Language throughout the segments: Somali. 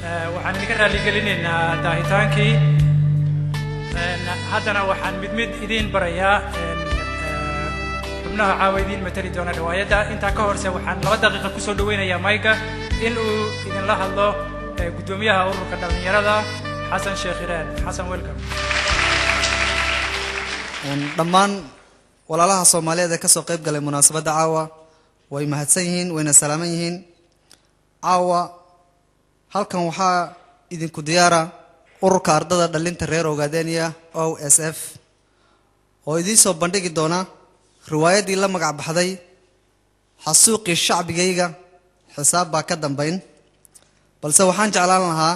waxaan idinka raali gelinaynaa daahitaankii haddana waxaan mid idin barayaa xubnaha caawa idiin matali doona riwaayadda intaa ka horse waxaan 2 daqiiqo ku soo dhaweynayaa mayga in uu idinla hadlo gudoomiyaha ururka dhalinyarada xasan sheekh iraan xasan welcome dhammaan walaalaha Soomaaliyeed ee ka soo qayb galay munaasabadda caawa way mahadsan yihiin wayna salaaman yihiin caawa halkan waxaa idinku diyaara ururka ardada dhalinta reer Ogaadeniya OSF oo idin soo bandhigi doona riwaayadii la magac baxday xasuuqii shacbigayga xisaab baa ka dambeyn balse waxaan jeclaan lahaa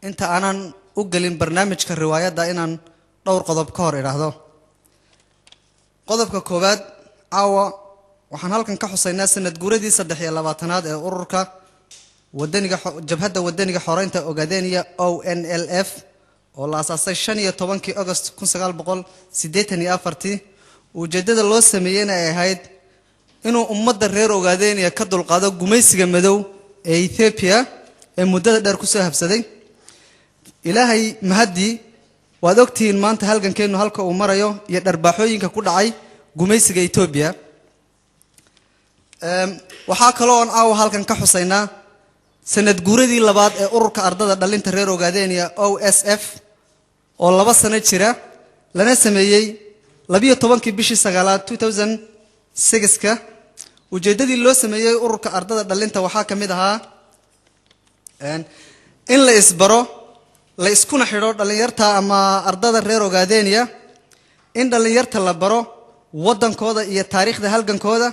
inta aanan u galin barnaamijka riwaayadda inaan dhowr qodob ka hor iraahdo qodobka koowaad caawa waxaan halkan ka xusaynaa sanad guuradii 23aad ee ururka jabhadda wadaniga xoreynta Ogaadeniya ONLF oo la aasaasay 15 August 1984 ujeedada loo sameeyay ay ahayd inuu ummadda reer Ogaadeniya ka dulqaado gumaysiga madow ee Ethiopia ee muddada dheer ku soo habsaday ilaahay mahadi waad ogtiin maanta halgankeenu halka uu marayo iyo dharbaaxooyinka ku dhacay gumaysiga Ethiopia waxa kale oo aan halkan ka xusaynaa sanad guuradii labaad ee ururka ardada dhalinta reer Ogaadeniya OSF oo 2 sano jira lana sameeyay 12 bishii 9 2006ka ujeedadii loo sameeyay ururka ardada dhalinta waxa kamid ahaa in la isbaro la iskuna xidho dhalinyarta ama ardada reer Ogaadeniya in dhalinyarta la baro wadankooda iyo taariikhda halgankooda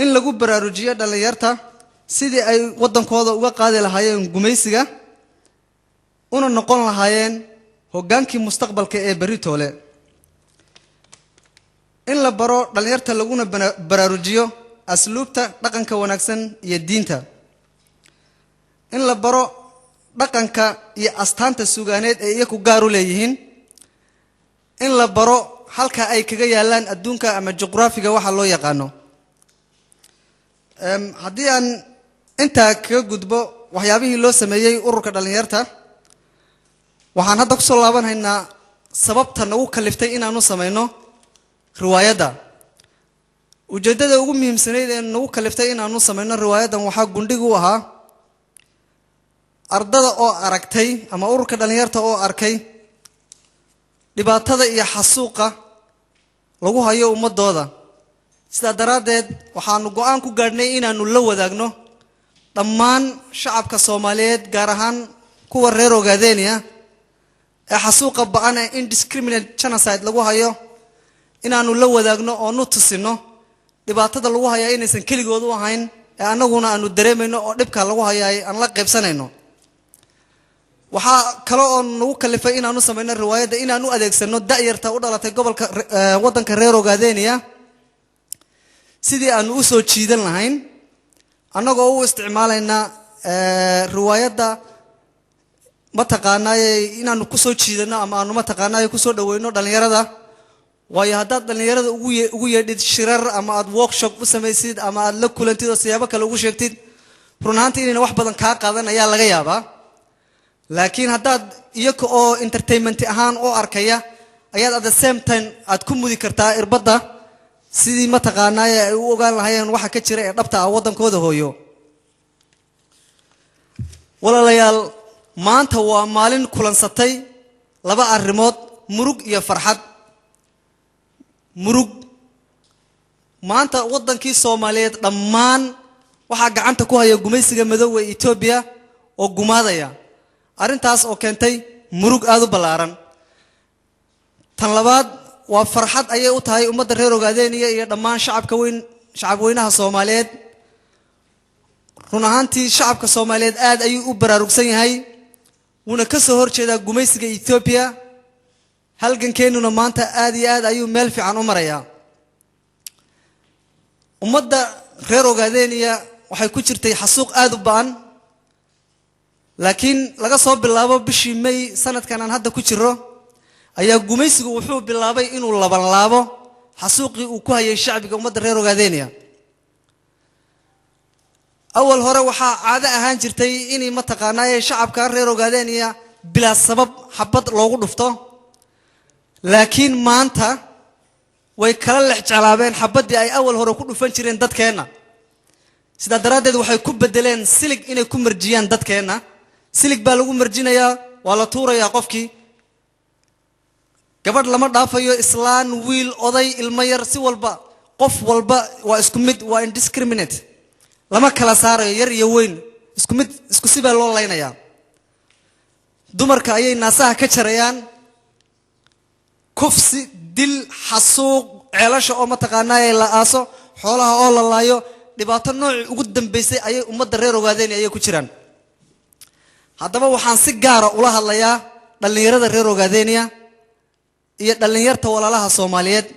in lagu baraarujiyo dhalinyarta sidii ay wadankooda uga qaadi lahaayeen gumaysiga una noqon lahaayeen hogaankii mustaqbalka ee beritoole in la baro dhalinyarta laguna baraarujiyo asluubta dhaqanka wanaagsan iyo diinta in la baro dhaqanka iyo astaanta suugaaneed ee iyagu gaar u leeyihiin in la baro halka ay kaga yaalaan adduunka ama juqraafiga waxa loo yaqaano haddii aan inta kaga gudbo waxyaabihii loo sameeyay ururka dhalinyarta waxaan hadda ku soo laabanaynaa sababta nagu kaliftay inaanu sameeyno riwaayadda ujeedada ugu muhiimsanayd ee nagu kaliftay inaanu sameeyno riwaayadan waxa gundhigu ahaa ardada oo aragtay ama ururka dhalinyarta oo arkay dhibaatada iyo xasuuqa lagu hayo ummadooda sida daraadeed waxaanu go'aan ku gaadhnay inaanu la wadaagno dhammaan shacabka Soomaaliyeed gaar ahaan kuwa reer Ogaadeniya ee xasuuqa ba'an ee indiscriminate genocide lagu hayo inaanu la wadaagno oo nu tusino dhibaatada lagu hayo inaysan kaligood u ahayn ee anaguna aanu dareemayno oo dhibka lagu hayay aan la qaybsanayno waxa kale oo nagu kalifay inaanu sameeyno riwaayadda inaanu adeegsano da'yarta u dhalatay gobolka wadanka reer Ogaadeniya sidii aanu u soo jiidan lahayn anagoo u isticmaalayna riwaayadda mataqaanay inaanu ku soo jiidano ama aanu mataqaanay ku soo dhaweyno dhalinyarada waayo hadda dhalinyarada ugu yeedhid shirar ama aad workshop u sameeysid ama aad la kulantid oo siyaabo kale ugu sheegtid runaantii inay wax badan ka qaadan ayaa laga yaabaa laakiin haddaad iyaga oo entertainment ahaan oo arkaya ayaad at the same time aad ku mudi kartaa irbadda sidii mataqaanay ay u ogaan lahaayeen waxa ka jira ee dhabta ah wadankooda hooyo walaalayaal maanta waa maalin kulansatay 2 arrimood murug iyo farxad murug maanta wadankii Soomaaliyeed dhammaan waxa gacanta ku haya gumaysiga madow ee Ethiopia oo gumaadaya arintaas oo keentay murug aad u balaaran tan labaad waa farxad ayay u tahay ummadda reer Ogaadeniya iyo dhammaan shacab weynaha Soomaaliyeed run ahaantii shacabka Soomaaliyeed aad ayuu u baraarugsan yahay wuna ka soo horjeedaa gumaysiga Ethiopia halgankeenuna maanta aad iyo aad ayuu meel fiican u marayaa ummadda reer Ogaadeniya waxay ku jirtay xasuuq aad u baan laakiin laga soo bilaabo bishii May sanadkan aan hadda ku jiro ayaa gumaysigu wuxuu bilaabay inuu laabo xasuuqii uu ku hayay shacbiga ummadda reer Ogaadeniya أول هرة وحا عادة أهان جرتي إني متقانا شعب كان ريرو قادانيا بلا سبب حبط لوغو دفتو لكن ما أنت ويكرر الحجالابين حبدي أي أول هرة كله فنشرين دات كينا سيدا درادد وحي كوب بدلين سيلك إني كوم مرجيان دات كينا سيلك بالغو مرجينا يا ولا طورة يا قفكي قبل لما دافيو إسلام ويل أضي المير سي والبا قف والبا واسكمد واندسكريمينيت لما كلا صار ير يوين اسكمد اسكسيبا لو لينا يا دمرك أي ناسها كشريان كفسي دل حسوق علاش أو متقناي لا أسو حولها أول الله يو دبعت النوع قدام بيسي أي أمد ريرو قادين أي كشران هذا ما وحن سجارة الله الله يا اللي يرد ريرو قادينيا اللي يرتو ولا لها صوماليات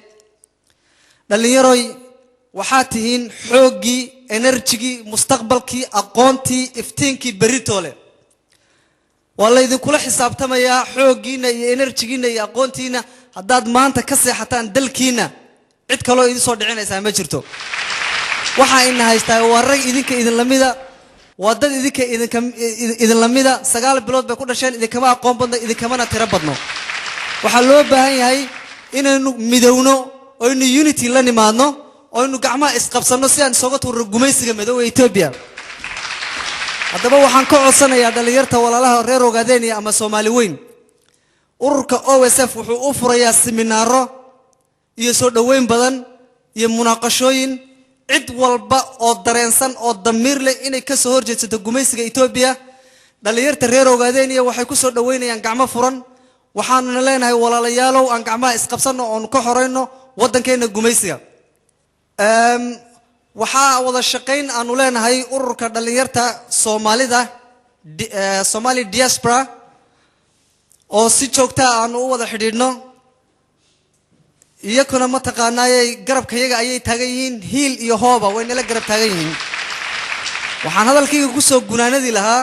اللي يروي وحاتهين حوجي انرجي مستقبلكي أقونتي افتينكي بريتوله والله إذا كل حساب تما يا حوجينا يا انرجينا يا أقونتينا هداد ما أنت كسي حتى ندلكينا عد كلو إذا صار دعينا إذا ما جرتو وحا إنها يستوى ورق إذنك إذن لميدا ودد إذنك إذن لميدا سجال بلود بكل شيء إذا كمان قوم بند إذا كمان تربطنا وحلو بهاي هاي إنه مدونو أو إنه يونيتي لاني مانو أو إنه جماعة إسقابسنا سيان سقط والرجوميس جمدوا إثيوبيا هذا بقى وحن كعصنا يا دليرتا ولا لها ريرو قاديني أما سوماليين أورك OSF وحوفر يا سيمينارو يسود وين بدن يمناقشين عد والبا أو درينسان أو دمير لي إني كسر جت الرجوميس إثيوبيا دليرتا ريرو قاديني وحيكسر وين يعني جماعة فرن waxaan leenahay walaalayaalow aan gacmaha isqabsano oo ka horeyno wadankeena gumaysiga waxa wada shaqeyn aanu leenahay ururka dhalinyarta Soomaalida Somali diaspora oo si joogta ah aanu wada xidhiidhno iyakuna ma taqaanaayay garabkayaga ayay taagan yihiin hiil iyo hooba way nala garab taagan yihiin waxaan hadalkayga ku soo gunaanadi lahaa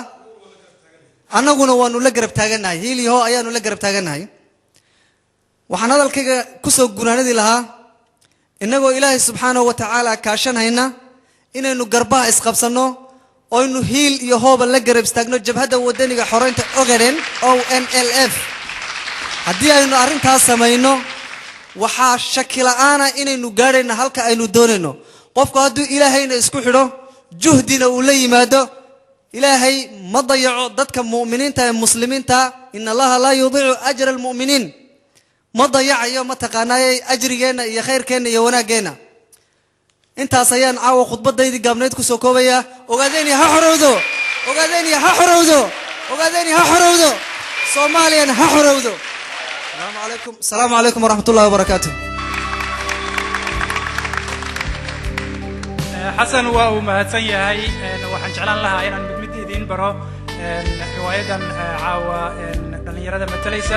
annaguna waanu la garab taaganahay hiiliyo ayaanu la garab taaganahay waxaan hadalkayga ku soo gunaanadi lahaa inagoo ilaahay subxaanahu wa ta'ala kaashanayna inaynu garbaha isqabsano oo inu hiil iyo hooba la garab istaagno jabhada wadaniga xoreynta Ogaden ONLF haddii aynu arrintaas samayno waxaa shaki la'aana inaynu gaarayno halka aynu doonayno qofku hadduu ilaahayna isku xidho juhdina uu la yimaado إلهي ما ضيعوا ضدك مؤمنين تا مسلمين تا إن الله لا يضيع أجر المؤمنين ما ضيع يوم تقناي أجر جينا يا خير كنا يا ونا جينا أنت سيان عاو خطبة ضيدي قبنيتك سوكوبيا وقاديني هحرودو وقاديني هحرودو وقاديني هحرودو صوماليا هحرودو السلام عليكم ورحمة الله وبركاته حسن ومهتسن ياهي waxaan jeclaan lahaa inaan mid idin baro riwaayadan caawa dhalinyarada matalaysa